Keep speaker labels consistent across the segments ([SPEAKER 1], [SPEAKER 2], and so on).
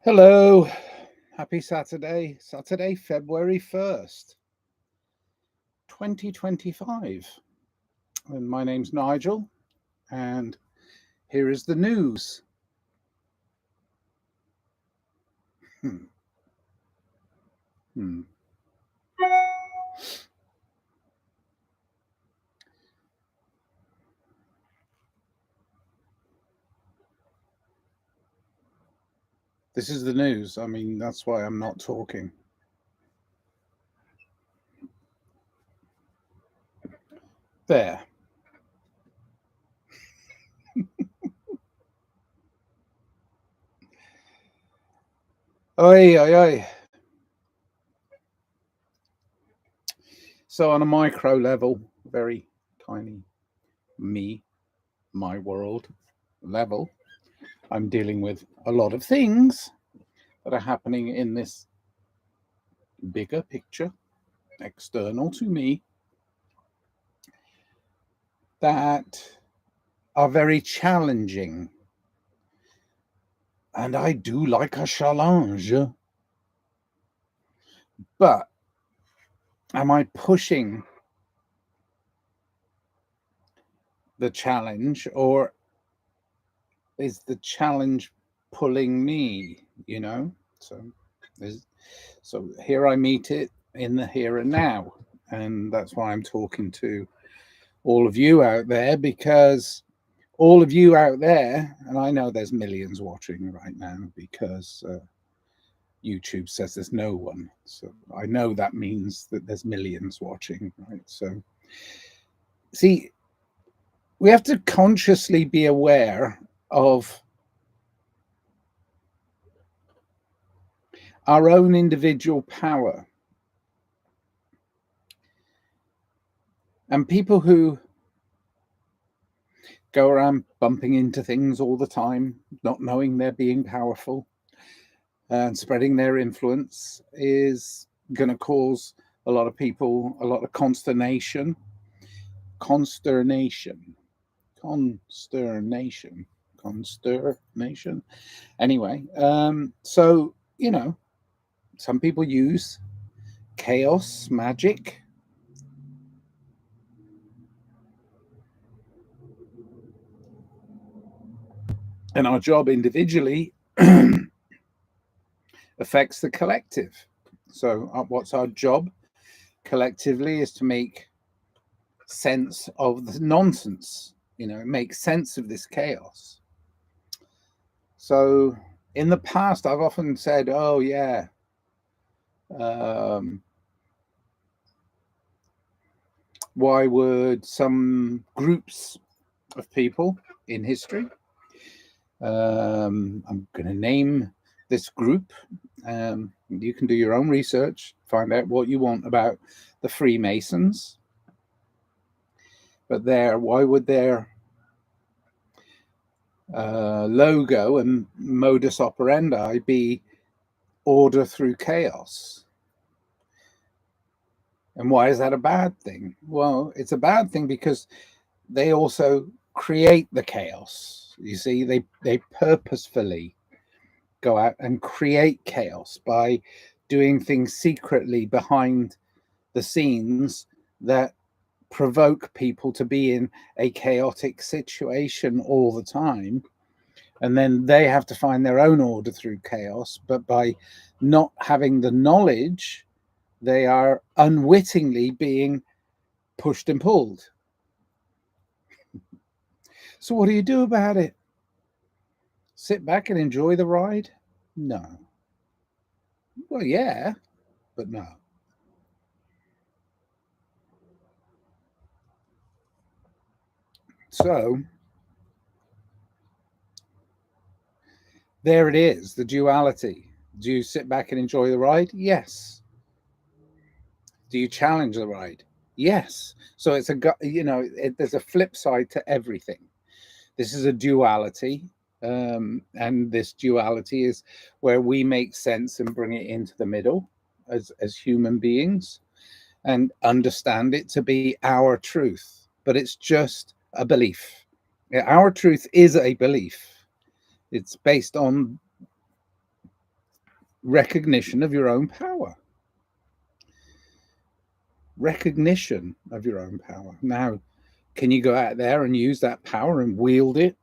[SPEAKER 1] Hello, happy Saturday, February 1st, 2025. And my name's Nigel, and here is the news. Hmm. Hmm. This is the news. I mean, that's why I'm not talking. There. Oi, oi, oi. So on a micro level, very tiny my world level, I'm dealing with a lot of things that are happening in this bigger picture, external to me, that are very challenging. And I do like a challenge. But am I pushing the challenge, or is the challenge pulling me, So here I meet it in the here and now. And that's why I'm talking to all of you out there, because all of you out there, and I know there's millions watching right now because YouTube says there's no one. So I know that means that there's millions watching, right? So, see, we have to consciously be aware of our own individual power. And people who go around bumping into things all the time, not knowing they're being powerful and spreading their influence, is going to cause a lot of people a lot of consternation. Anyway, so some people use chaos magic, and our job individually affects the collective. So what's our job collectively is to make sense of the nonsense, make sense of this chaos. So in the past, I've often said, oh yeah, why would some groups of people in history, I'm going to name this group, you can do your own research, find out what you want about the Freemasons, but why would their logo and modus operandi be order through chaos? And why is that a bad thing? Well, it's a bad thing because they also create the chaos. You see, they purposefully go out and create chaos by doing things secretly behind the scenes that provoke people to be in a chaotic situation all the time. And then they have to find their own order through chaos. But by not having the knowledge, they are unwittingly being pushed and pulled. So what do you do about it? Sit back and enjoy the ride? No. Well, yeah, but no. So there it is, the duality. Do you sit back and enjoy the ride? Yes. Do you challenge the ride? Yes. So it's there's a flip side to everything. This is a duality. And this duality is where we make sense and bring it into the middle as human beings and understand it to be our truth. But it's just a belief. Our truth is a belief. It's based on recognition of your own power. Recognition of your own power. Now, can you go out there and use that power and wield it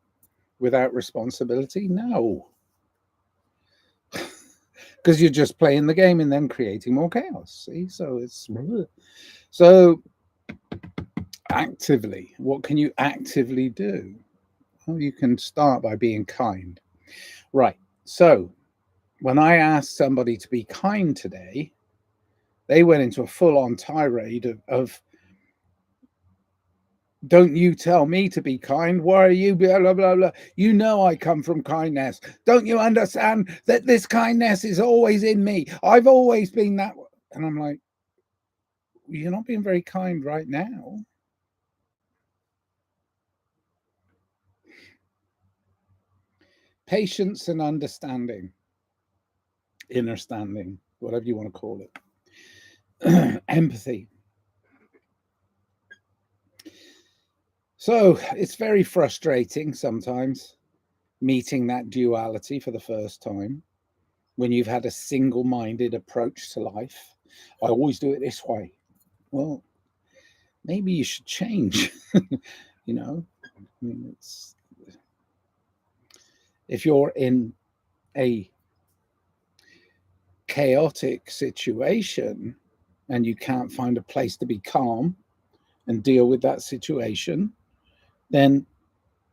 [SPEAKER 1] without responsibility? No. Because you're just playing the game and then creating more chaos. See? So it's so actively, what can you actively do? Well, you can start by being kind. Right. So when I asked somebody to be kind today, they went into a full-on tirade of don't you tell me to be kind. Why are you blah, blah, blah, blah. You know I come from kindness. Don't you understand that this kindness is always in me? I've always been that. And I'm like, you're not being very kind right now. Patience and understanding, inner standing, whatever you want to call it. Empathy. So it's very frustrating sometimes meeting that duality for the first time when you've had a single-minded approach to life. I always do it this way. Well, maybe you should change. You know, I mean, if you're in a chaotic situation and you can't find a place to be calm and deal with that situation, then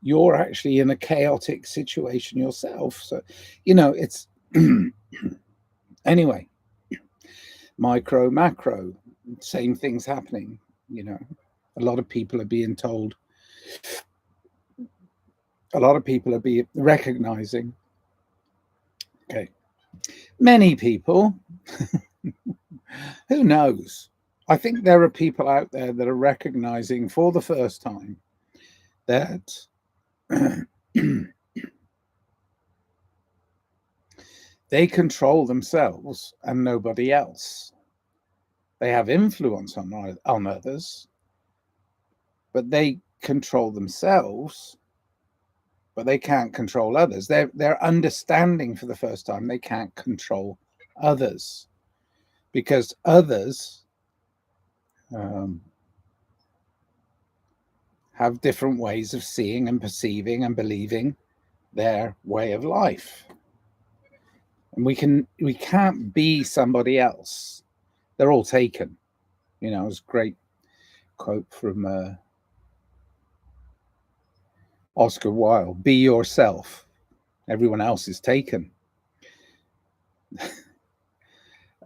[SPEAKER 1] you're actually in a chaotic situation yourself. So, you know, it's anyway, micro, macro, same things happening. You know, a lot of people are being told, a lot of people are being recognizing. Okay, many people, who knows? I think there are people out there that are recognizing for the first time that they control themselves and nobody else. They have influence on others, but they control themselves, but they can't control others. They're understanding for the first time they can't control others because others have different ways of seeing and perceiving and believing their way of life. And we can't be somebody else. They're all taken. You know, it was a great quote from Oscar Wilde: be yourself. Everyone else is taken.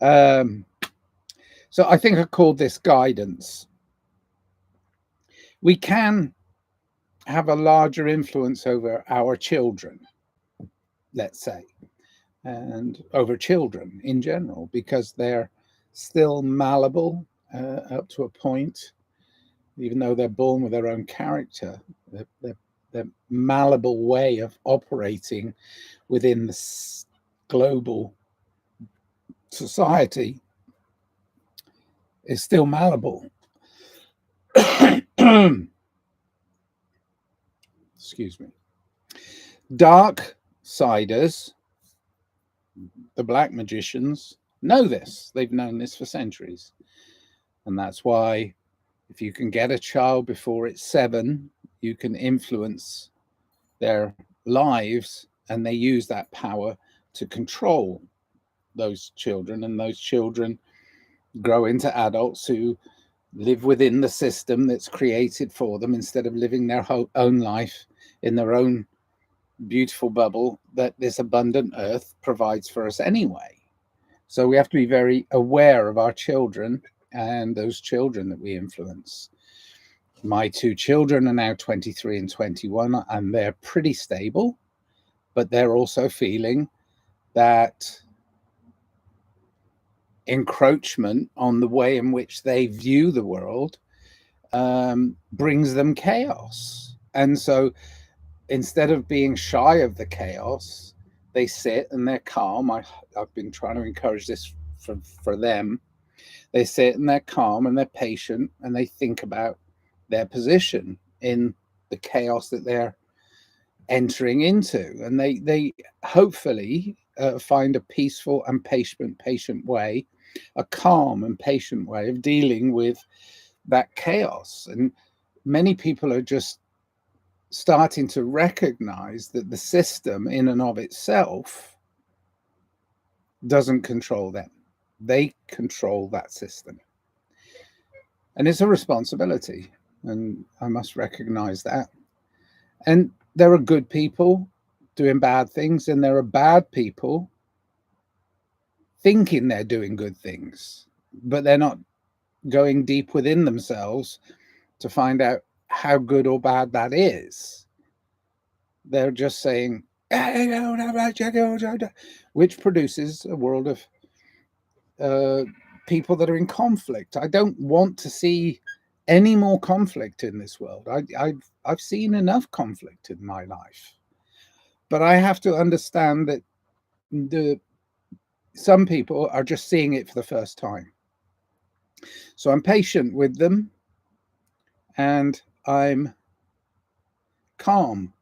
[SPEAKER 1] So I think I called this guidance. We can have a larger influence over our children, let's say, and over children in general, because they're still malleable up to a point, even though they're born with their own character. Their malleable way of operating within the global society is still malleable. Excuse me. Dark siders, the black magicians, know this. They've known this for centuries. And that's why if you can get a child before it's 7, you can influence their lives, and they use that power to control those children, and those children grow into adults who live within the system that's created for them instead of living their own life in their own beautiful bubble that this abundant earth provides for us anyway. So we have to be very aware of our children and those children that we influence. My 2 children are now 23 and 21, and they're pretty stable, but they're also feeling that encroachment on the way in which they view the world brings them chaos. And so instead of being shy of the chaos, they sit and they're calm. I've been trying to encourage this for them. They sit and they're calm and they're patient, and they think about their position in the chaos that they're entering into. And they hopefully find a peaceful and patient way, a calm and patient way of dealing with that chaos. And many people are just starting to recognize that the system in and of itself doesn't control them. They control that system. And it's a responsibility. And I must recognize that. And there are good people doing bad things, and there are bad people thinking they're doing good things, but they're not going deep within themselves to find out how good or bad that is. They're just saying, which produces a world of people that are in conflict. I don't want to see any more conflict in this world. I've seen enough conflict in my life, but I have to understand that some people are just seeing it for the first time. So I'm patient with them, and I'm calm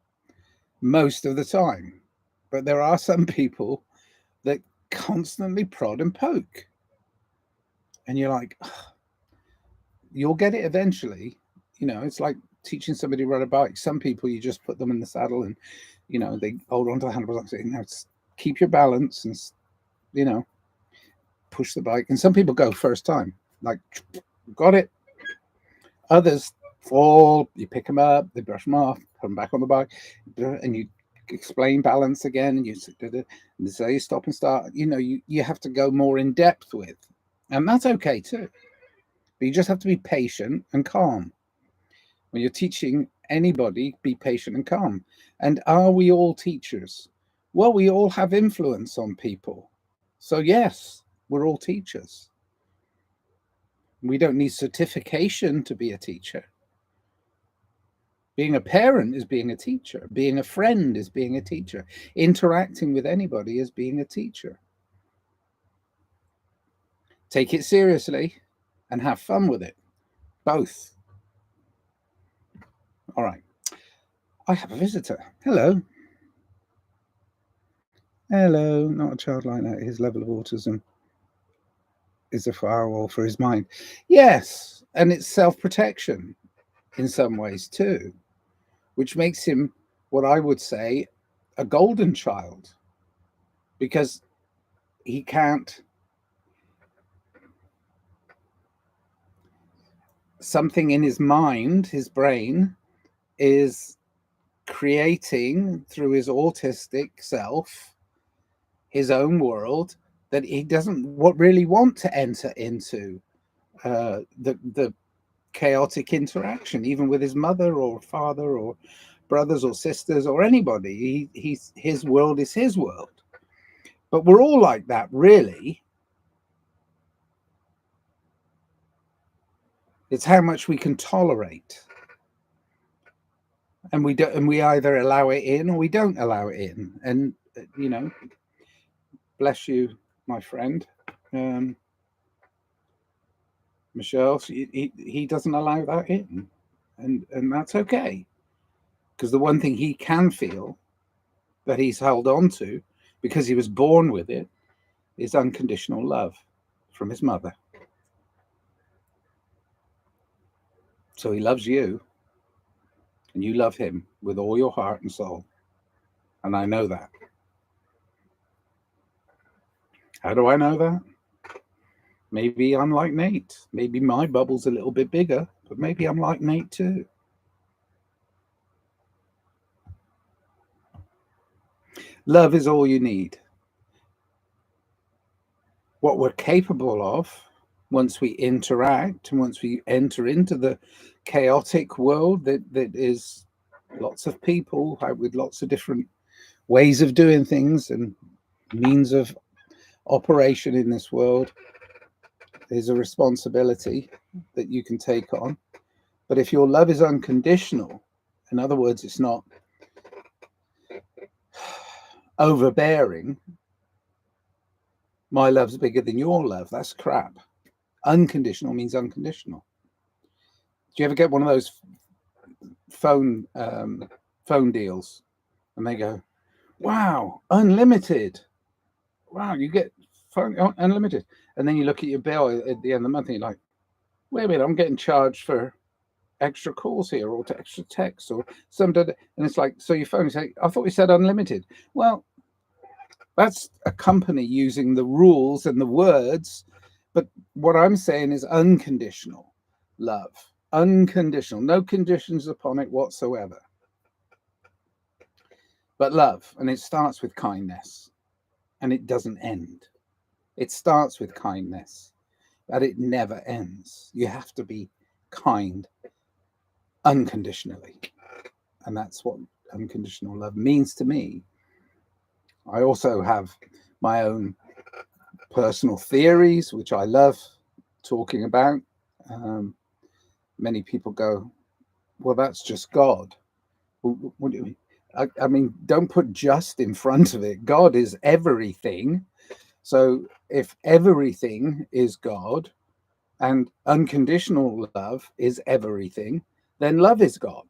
[SPEAKER 1] most of the time. But there are some people that constantly prod and poke, and you're like, you'll get it eventually. You know, it's like teaching somebody to ride a bike. Some people, you just put them in the saddle and, you know, they hold on to the handlebars and say, now keep your balance and, you know, push the bike. And some people go first time, like, got it. Others fall, you pick them up, they brush them off, put them back on the bike, and you explain balance again, and you say stop and start. You know, you have to go more in depth with, and that's okay too. But you just have to be patient and calm. When you're teaching anybody, be patient and calm. And are we all teachers? Well, we all have influence on people. So yes, we're all teachers. We don't need certification to be a teacher. Being a parent is being a teacher. Being a friend is being a teacher. Interacting with anybody is being a teacher. Take it seriously and have fun with it. Both. All right. I have a visitor. Hello. Hello. Not a child like that. His level of autism is a firewall for his mind. Yes. And it's self-protection in some ways too, which makes him what I would say a golden child, because he can't, something in his mind, his brain is creating through his autistic self his own world that he doesn't really want to enter into the chaotic interaction, even with his mother or father or brothers or sisters or anybody. His world is his world. But we're all like that, really. It's how much we can tolerate. And we don't, and we either allow it in or we don't allow it in. And you know, bless you, my friend. Michelle, he doesn't allow that in, and that's okay, because the one thing he can feel that he's held on to, because he was born with it, is unconditional love from his mother. So he loves you, and you love him with all your heart and soul, and I know that. How do I know that? Maybe I'm like Nate. Maybe my bubble's a little bit bigger, but maybe I'm like Nate too. Love is all you need. What we're capable of once we interact and once we enter into the chaotic world that is lots of people with lots of different ways of doing things and means of operation in this world, is a responsibility that you can take on. But if your love is unconditional, in other words, it's not overbearing, my love's bigger than your love, that's crap. Unconditional means unconditional. Do you ever get one of those phone deals and they go, wow, unlimited, wow, you get phone unlimited. And then you look at your bill at the end of the month and you're like, wait a minute, I'm getting charged for extra calls here or to extra texts or some, and it's like, so your phone say, I thought we said unlimited. Well, that's a company using the rules and the words, but what I'm saying is unconditional love, unconditional, no conditions upon it whatsoever, but love. And it starts with kindness and it doesn't end. It starts with kindness, but it never ends. You have to be kind unconditionally. And that's what unconditional love means to me. I also have my own personal theories, which I love talking about. Many people go, well, that's just God. What do you mean? I mean, don't put just in front of it. God is everything. So if everything is God and unconditional love is everything, then love is God.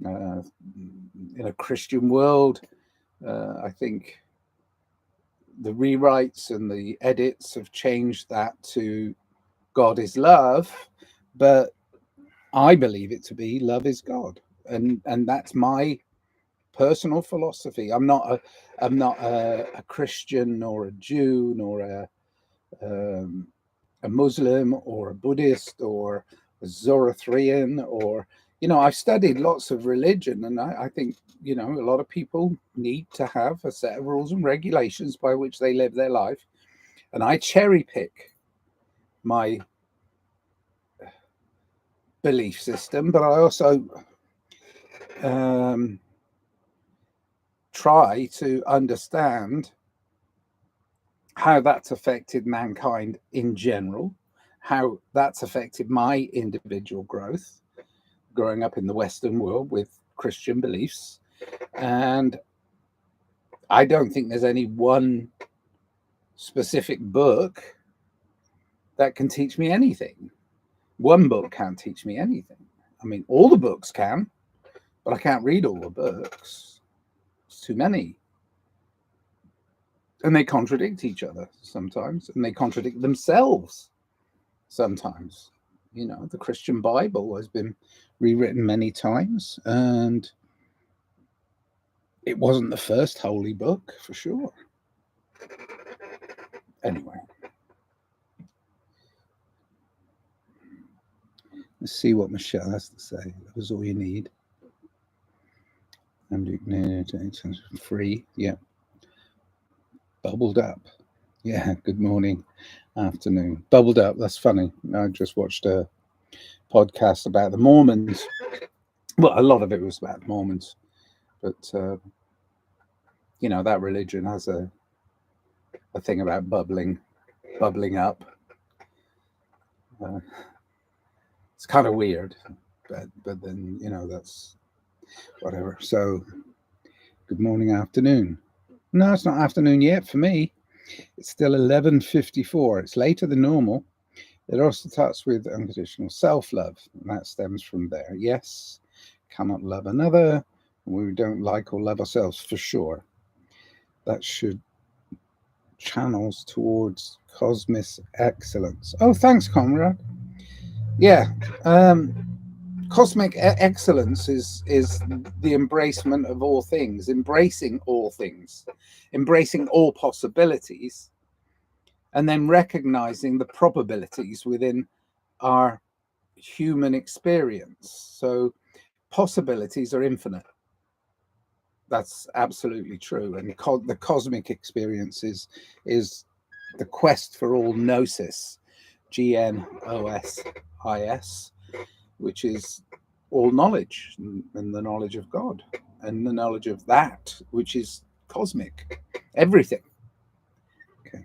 [SPEAKER 1] In a Christian world, I think the rewrites and the edits have changed that to God is love, but I believe it to be love is God, and that's my personal philosophy. I'm not a Christian or a Jew nor a Muslim or a Buddhist or a Zoroastrian, or I've studied lots of religion, and I think a lot of people need to have a set of rules and regulations by which they live their life, and I cherry pick my belief system, but I also try to understand how that's affected mankind in general, how that's affected my individual growth, growing up in the Western world with Christian beliefs. And I don't think there's any one specific book that can teach me anything. One book can't teach me anything. I mean, all the books can, but I can't read all the books. It's too many. And they contradict each other sometimes, and they contradict themselves sometimes. The Christian Bible has been rewritten many times, and it wasn't the first holy book for sure. Anyway, let's see what Michelle has to say. That was all you need. I'm free. Yeah. Bubbled up. Yeah. Good morning, afternoon. Bubbled up. That's funny. I just watched a podcast about the Mormons. Well, a lot of it was about the Mormons, but that religion has a thing about bubbling up. It's kind of weird, but then that's whatever. So, good morning, afternoon. No, it's not afternoon yet for me. It's still 11:54. It's later than normal. It also starts with unconditional self-love, and that stems from there. Yes, cannot love another. We don't like or love ourselves, for sure. That should channels towards cosmic excellence. Oh, thanks, Conrad. Yeah, cosmic excellence is the embracement of all things, embracing all things, embracing all possibilities, and then recognizing the probabilities within our human experience. So possibilities are infinite. That's absolutely true. And the cosmic experience is the quest for all gnosis, Gnosis, which is all knowledge, and the knowledge of God, and the knowledge of that which is cosmic, everything. Okay.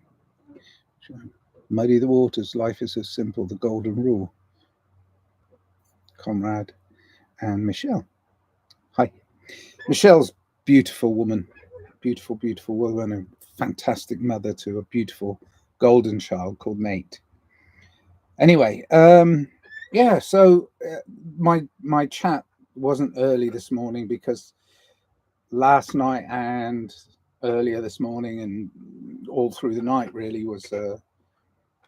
[SPEAKER 1] Muddy the waters, life is so simple, the golden rule. Conrad and Michelle. Hi. Michelle's beautiful woman, beautiful woman, a fantastic mother to a beautiful golden child called Nate. Anyway, yeah, so my chat wasn't early this morning because last night and earlier this morning and all through the night really was a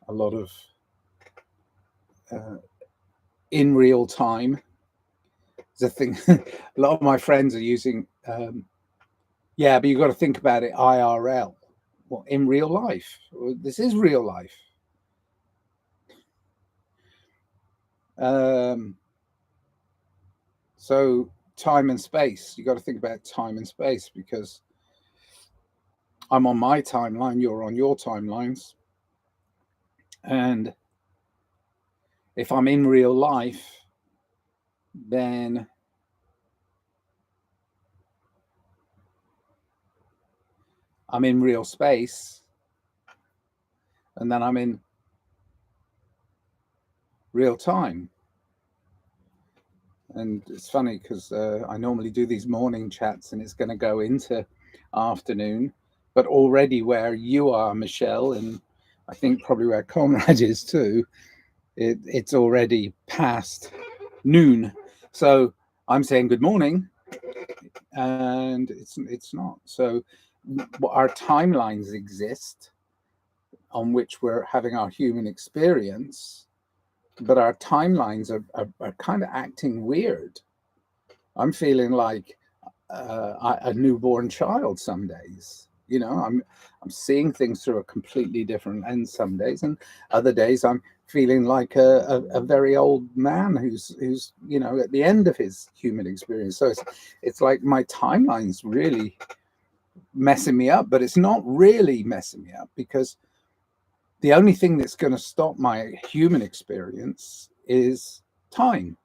[SPEAKER 1] lot of in real time. The thing, a lot of my friends are using, yeah, but you've got to think about it IRL. Well, in real life. This is real life. So time and space, you got to think about time and space, because I'm on my timeline, you're on your timelines. And if I'm in real life, then I'm in real space, and then I'm in real time. And it's funny because I normally do these morning chats and it's going to go into afternoon, but already where you are, Michelle, and I think probably where Conrad is too, it's already past noon. So I'm saying good morning, and it's not. So our timelines exist on which we're having our human experience, but our timelines are kind of acting weird. I'm feeling like a newborn child some days. You know, I'm seeing things through a completely different lens some days, and other days I'm feeling like a very old man who's you know, at the end of his human experience. So it's like my timeline's really messing me up, but it's not really messing me up, because the only thing that's going to stop my human experience is time.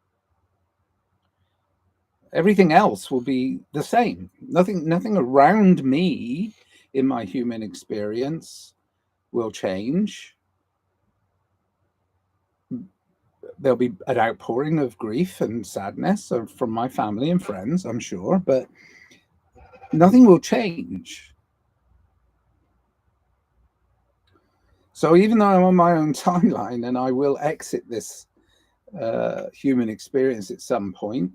[SPEAKER 1] Everything else will be the same. Nothing around me in my human experience will change. There'll be an outpouring of grief and sadness from my family and friends, I'm sure, but nothing will change. So even though I'm on my own timeline and I will exit this human experience at some point,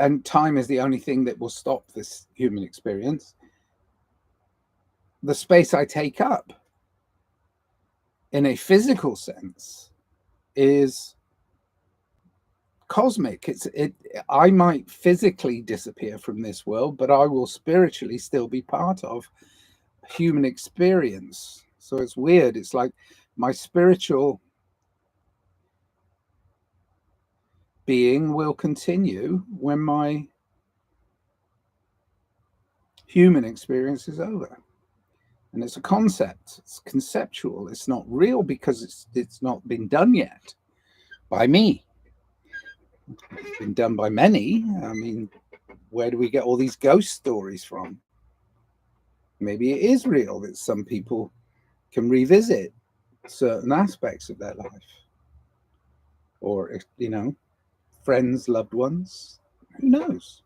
[SPEAKER 1] and time is the only thing that will stop this human experience, the space I take up in a physical sense is cosmic. I might physically disappear from this world, but I will spiritually still be part of human experience. So it's weird. It's like my spiritual being will continue when my human experience is over. And it's a concept. It's conceptual. It's not real because it's not been done yet by me. It's been done by many. I mean, where do we get all these ghost stories from? Maybe it is real that some people can revisit certain aspects of their life, or, you know, friends, loved ones. Who knows?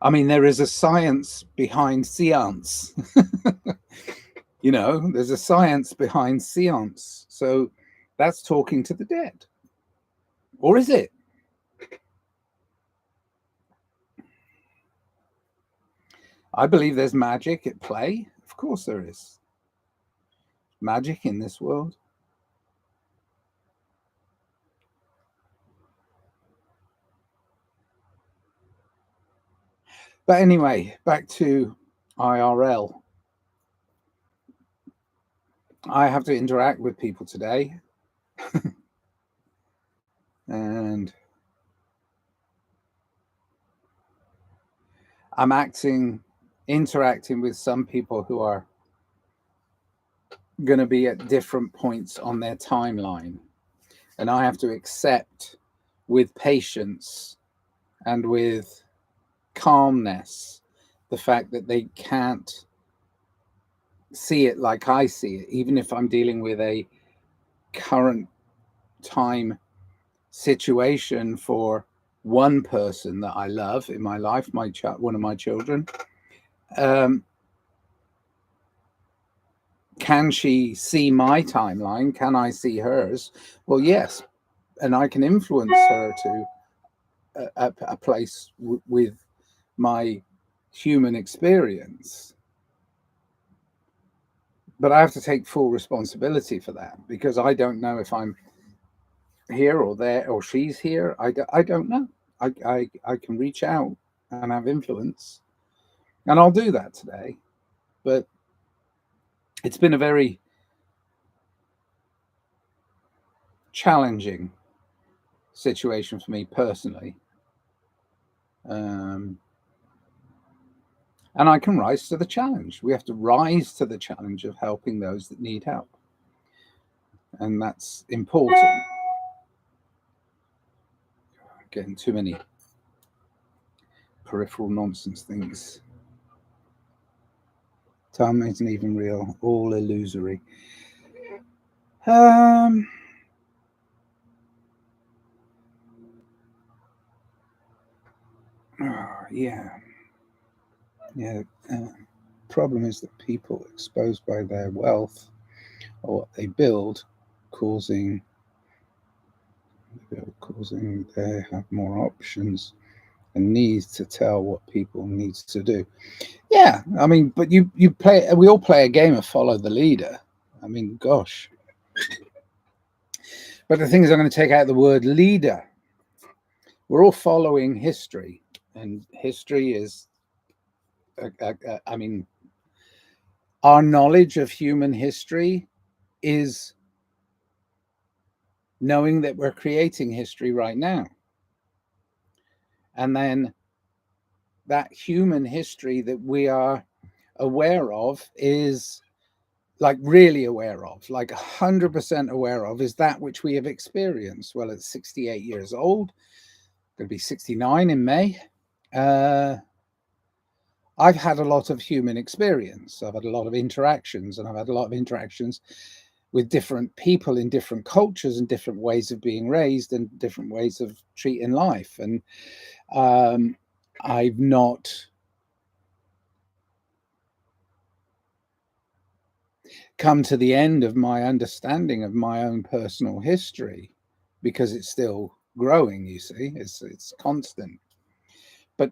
[SPEAKER 1] I mean, there is a science behind seance. You know, there's a science behind seance. So that's talking to the dead. Or is it? I believe there's magic at play. Of course there is. Magic in this world. But anyway, back to IRL. I have to interact with people today. And I'm interacting with some people who are going to be at different points on their timeline. And I have to accept with patience and with calmness the fact that they can't see it like I see it, even if I'm dealing with a current time situation for one person that I love in my life, one of my children. can she see my timeline? Can I see hers? Well, yes, and I can influence her to a place with my human experience. But I have to take full responsibility for that, because I don't know if I'm here or there or she's here. I don't know. I can reach out and have influence, and I'll do that today. But it's been a very challenging situation for me personally. And I can rise to the challenge. We have to rise to the challenge of helping those that need help. And that's important. Getting too many peripheral nonsense things. Time isn't even real, all illusory. Yeah. Problem is that people exposed by their wealth or what they build, causing they have more options and needs to tell what people needs to do. Yeah, I mean, but we all play a game of follow the leader. I mean, gosh. But the thing is, I'm going to take out the word leader. We're all following history, and history is, I mean, our knowledge of human history is knowing that we're creating history right now. And then that human history that we are aware of is, like, really aware of, like 100% aware of, is that which we have experienced. Well, at 68 years old, going to be 69 in May, I've had a lot of human experience. I've had a lot of interactions, and I've had a lot of interactions with different people in different cultures and different ways of being raised and different ways of treating life. And I've not come to the end of my understanding of my own personal history, because it's still growing. You see, it's constant. But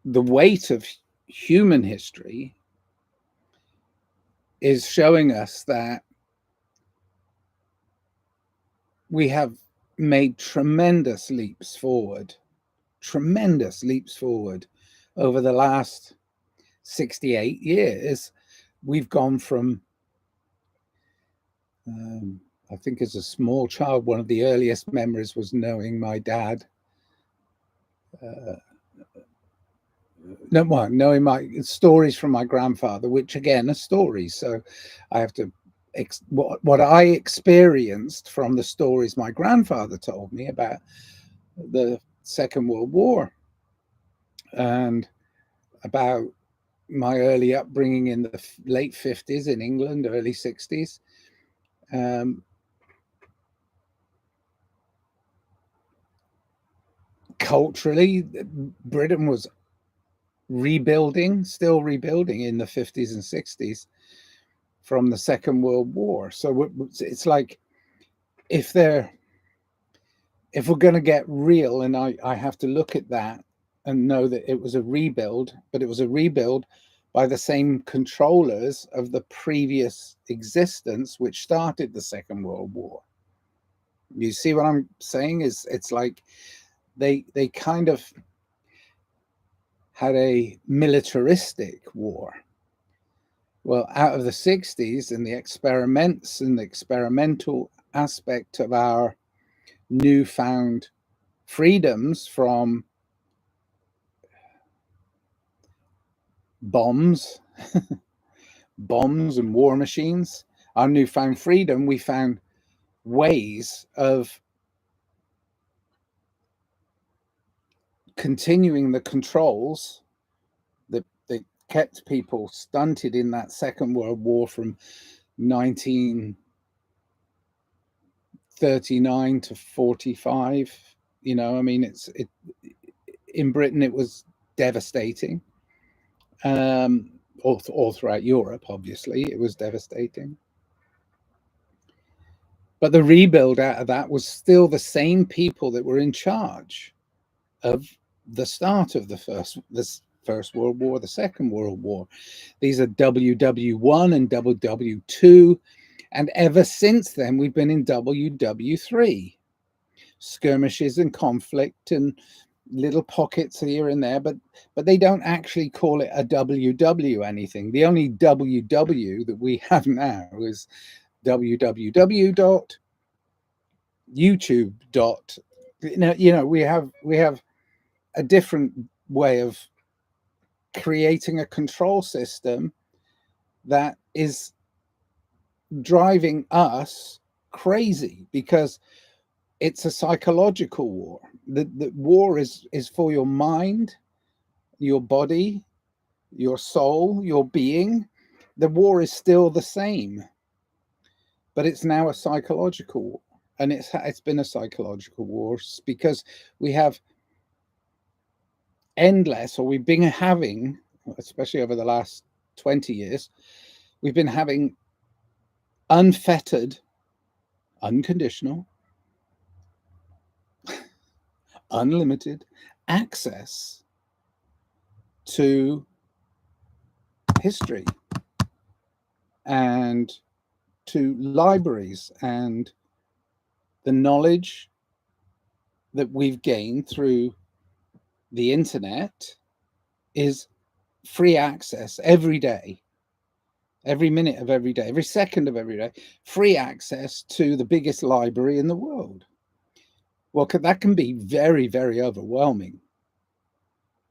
[SPEAKER 1] the weight of human history is showing us that we have made tremendous leaps forward over the last 68 years. We've gone from, I think as a small child, one of the earliest memories was knowing my dad. Knowing my stories from my grandfather, which again are stories. So I have to, what I experienced from the stories my grandfather told me about the Second World War and about my early upbringing in the late 50s in England, early 60s. Culturally, Britain was still rebuilding in the 50s and 60s from the Second World War. So it's like, if we're going to get real, and I have to look at that and know that it was a rebuild, but it was a rebuild by the same controllers of the previous existence, which started the Second World War. You see what I'm saying? It's like they kind of had a militaristic war. Well, out of the 60s and the experiments and the experimental aspect of our newfound freedoms from bombs and war machines, our newfound freedom, we found ways of continuing the controls that kept people stunted in that Second World War from 1939 to 45. You know, I mean, in Britain it was devastating. all throughout Europe. Obviously, it was devastating. But the rebuild out of that was still the same people that were in charge of the start of this First World War, the Second World War. These are WW1 and WW2, and ever since then we've been in WW3. Skirmishes and conflict and little pockets here and there, but they don't actually call it a WW anything. The only WW that we have now is www.youtube. We have a different way of creating a control system that is driving us crazy, because it's a psychological war. The war is for your mind, your body, your soul, your being. The war is still the same, but it's now a psychological war, and it's been a psychological war because we have endless, or we've been having, especially over the last 20 years, we've been having unfettered, unconditional, unlimited access to history and to libraries, and the knowledge that we've gained through the internet is free access every day, every minute of every day, every second of every day, free access to the biggest library in the world. Well, that can be very, very overwhelming.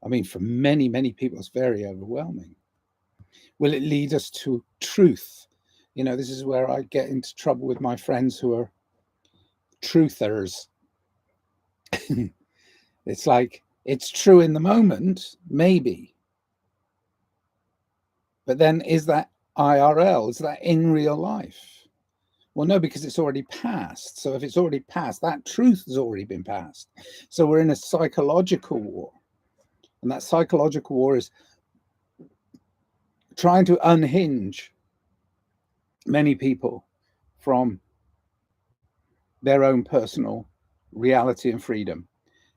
[SPEAKER 1] I mean, for many, many people, it's very overwhelming. Will it lead us to truth? This is where I get into trouble with my friends who are truthers. It's like, it's true in the moment, maybe. But then is that IRL? Is that in real life? Well, no, because it's already passed. So if it's already passed, that truth has already been passed. So we're in a psychological war. And that psychological war is trying to unhinge many people from their own personal reality and freedom.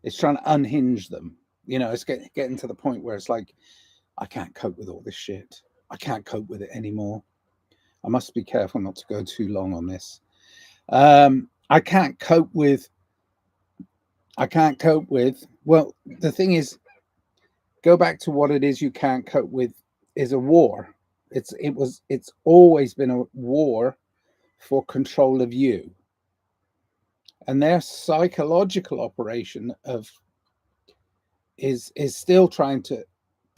[SPEAKER 1] It's trying to unhinge them. It's getting to the point where it's like, I can't cope with all this shit. I can't cope with it anymore. I must be careful not to go too long on this. I can't cope with. Well, the thing is, go back to what it is you can't cope with is a war. It's always been a war for control of you. And their psychological operation is still trying to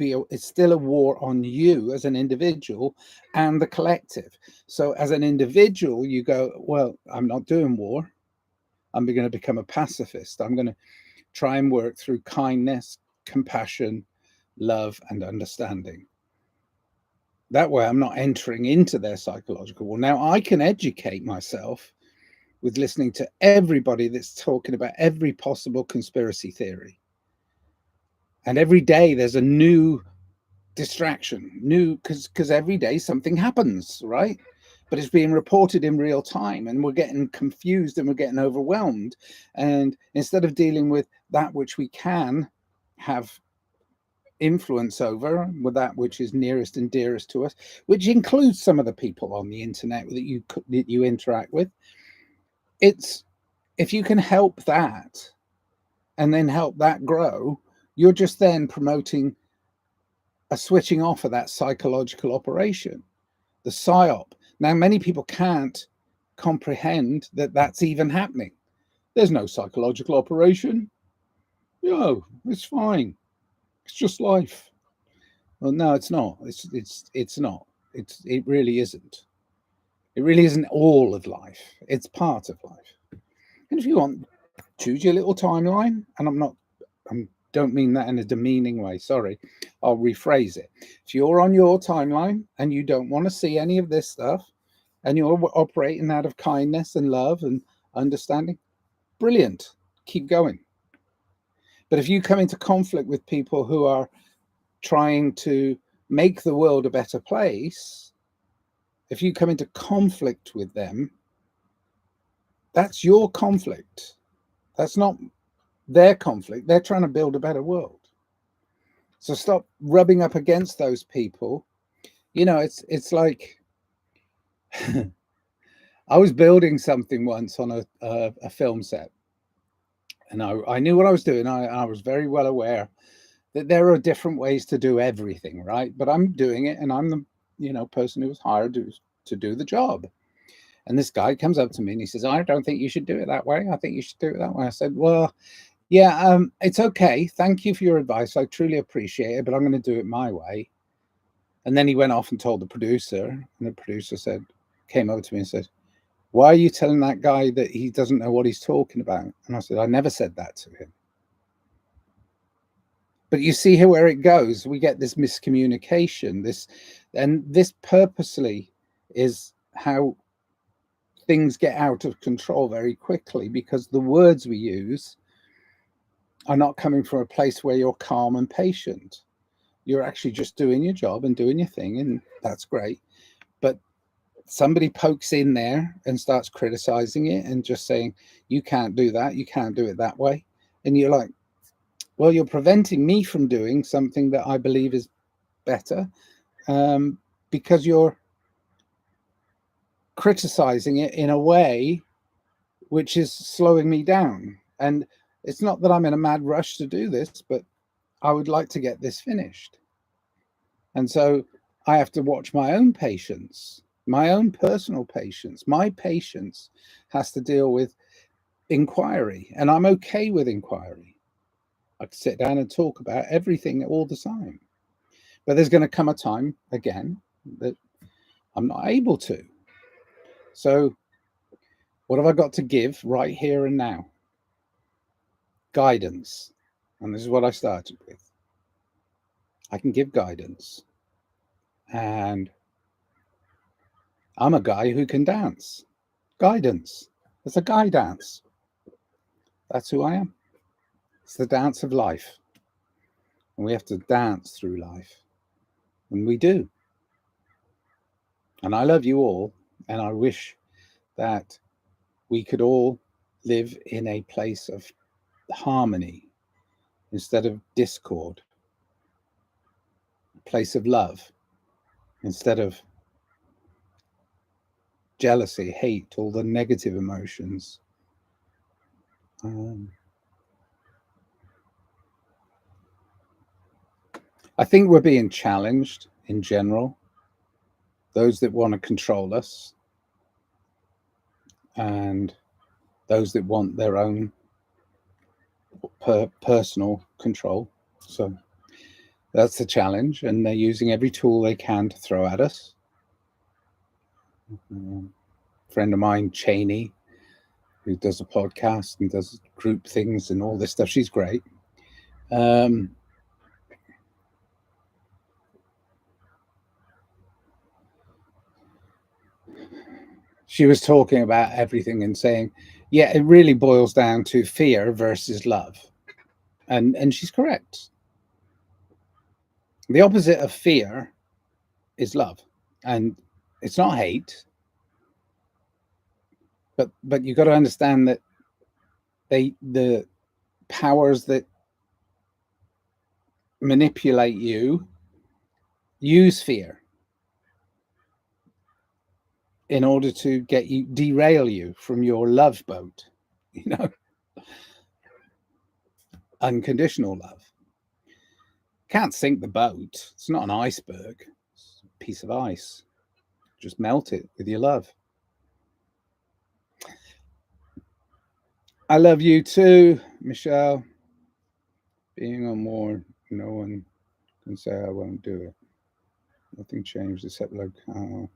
[SPEAKER 1] it's still a war on you as an individual and the collective. So as an individual, you go, well, I'm not doing war. I'm going to become a pacifist. I'm going to try and work through kindness, compassion, love, and understanding. That way I'm not entering into their psychological war. Now I can educate myself with listening to everybody that's talking about every possible conspiracy theory. And every day there's a new distraction, because every day something happens, right? But it's being reported in real time, and we're getting confused and we're getting overwhelmed. And instead of dealing with that which we can have influence over, with that which is nearest and dearest to us, which includes some of the people on the internet that you interact with, it's, if you can help that and then help that grow, you're just then promoting a switching off of that psychological operation, the psyop. Now, many people can't comprehend that that's even happening. There's no psychological operation. No, it's fine. It's just life. Well, no, it's not. It's not. It really isn't. It really isn't all of life. It's part of life. And if you want, choose your little timeline. And I don't mean that in a demeaning way. Sorry, I'll rephrase it. If you're on your timeline and you don't want to see any of this stuff, and you're operating out of kindness and love and understanding, brilliant. Keep going. But if you come into conflict with people who are trying to make the world a better place, if you come into conflict with them, that's your conflict. That's not their conflict. They're trying to build a better world. So stop rubbing up against those people. You know, it's like I was building something once on a film set, and I knew what I was doing. I was very well aware that there are different ways to do everything, right? But I'm doing it, and I'm the person who was hired to do the job. And this guy comes up to me and he says, "I don't think you should do it that way. I think you should do it that way." I said, "Well, yeah, it's okay. Thank you for your advice. I truly appreciate it, but I'm going to do it my way." And then he went off and told the producer, and the producer came over to me and said, "Why are you telling that guy that he doesn't know what he's talking about?" And I said, "I never said that to him." But you see here where it goes. We get this miscommunication, this purposely is how things get out of control very quickly, because the words we use are not coming from a place where you're calm and patient. You're actually just doing your job and doing your thing, and that's great. But somebody pokes in there and starts criticizing it and just saying, "You can't do that, you can't do it that way." And you're like, well, you're preventing me from doing something that I believe is better, because you're criticizing it in a way which is slowing me down. And it's not that I'm in a mad rush to do this, but I would like to get this finished. And so I have to watch my own patience, my own personal patience. My patience has to deal with inquiry, and I'm okay with inquiry. I can sit down and talk about everything all the time. But there's going to come a time again that I'm not able to. So what have I got to give right here and now? Guidance. And this is what I started with. I can give guidance. And I'm a guy who can dance. Guidance. It's a guy dance. That's who I am. It's the dance of life. And we have to dance through life. And we do. And I love you all. And I wish that we could all live in a place of harmony instead of discord, a place of love instead of jealousy, hate, all the negative emotions. I think we're being challenged in general, those that want to control us and those that want their own personal control. So that's the challenge, and they're using every tool they can to throw at us. Friend of mine, Cheney, who does a podcast and does group things and all this stuff, she's great. She was talking about everything and saying, yeah, it really boils down to fear versus love. And she's correct. The opposite of fear is love. And it's not hate. But you've got to understand that the powers that manipulate you use fear in order to derail you from your love boat, unconditional love. Can't sink the boat. It's not an iceberg. It's a piece of ice. Just melt it with your love. I love you too, Michelle. Being on more, no one can say I won't do it. Nothing changed except locale.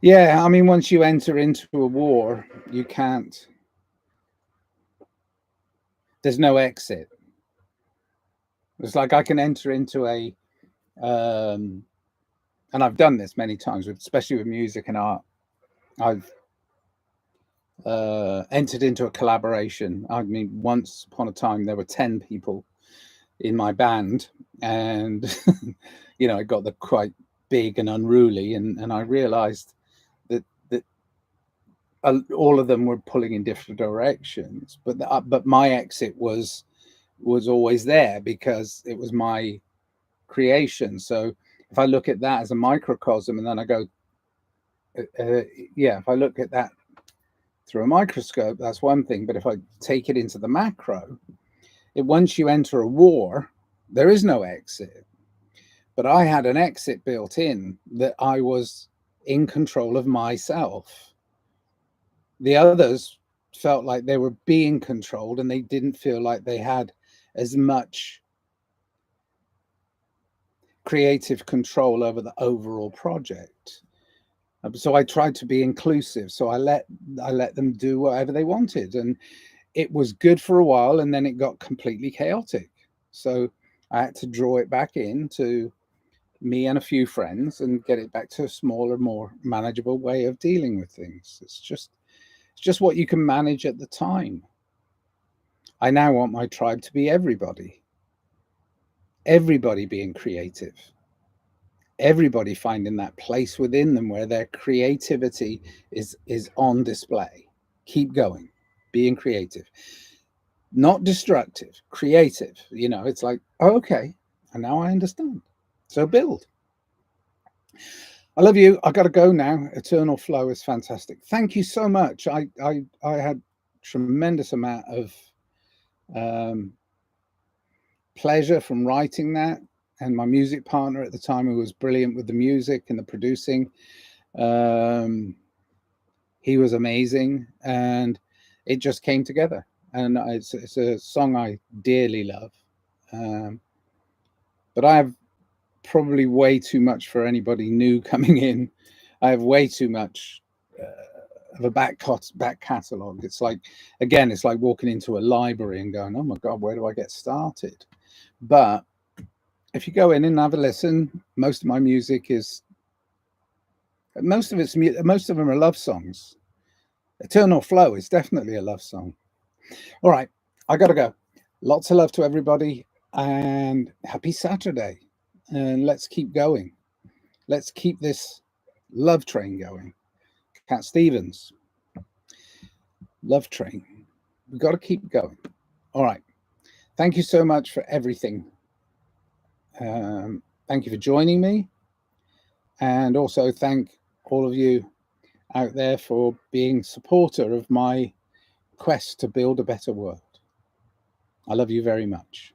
[SPEAKER 1] Yeah, I mean, once you enter into a war, you can't. There's no exit. It's like I can enter into and I've done this many times, especially with music and art. I've entered into a collaboration. I mean, once upon a time, there were 10 people in my band, and it got quite big and unruly, and I realized that all of them were pulling in different directions, but my exit was always there because it was my creation. So if I look at that as a microcosm, and then I go, if I look at that through a microscope, that's one thing. But if I take it into the macro, once you enter a war, there is no exit. But I had an exit built in, that I was in control of myself. The others felt like they were being controlled, and they didn't feel like they had as much creative control over the overall project. So I tried to be inclusive. So I let them do whatever they wanted, and it was good for a while, and then it got completely chaotic. So I had to draw it back into me and a few friends and get it back to a smaller, more manageable way of dealing with things. It's just what you can manage at the time. I now want my tribe to be everybody being creative, everybody finding that place within them where their creativity is on display. Keep going, being creative, not destructive, creative. It's like, oh, okay, and now I understand. So build. I love you. I got to go now. Eternal Flow is fantastic. Thank you so much. I had tremendous amount of pleasure from writing that, and my music partner at the time, who was brilliant with the music and the producing, he was amazing, and it just came together. And it's a song I dearly love, but I have probably way too much for anybody new coming in. I have way too much of a back catalogue. It's like walking into a library and going, oh my God, where do I get started? But if you go in and have a listen, most of my music is, most of them are love songs. Eternal Flow is definitely a love song. All right, I gotta go. Lots of love to everybody, and happy Saturday. And let's keep going. Let's keep this love train going. Cat Stevens, love train. We've got to keep going. All right. Thank you so much for everything. Thank you for joining me. And also thank all of you out there for being supporter of my quest to build a better world. I love you very much.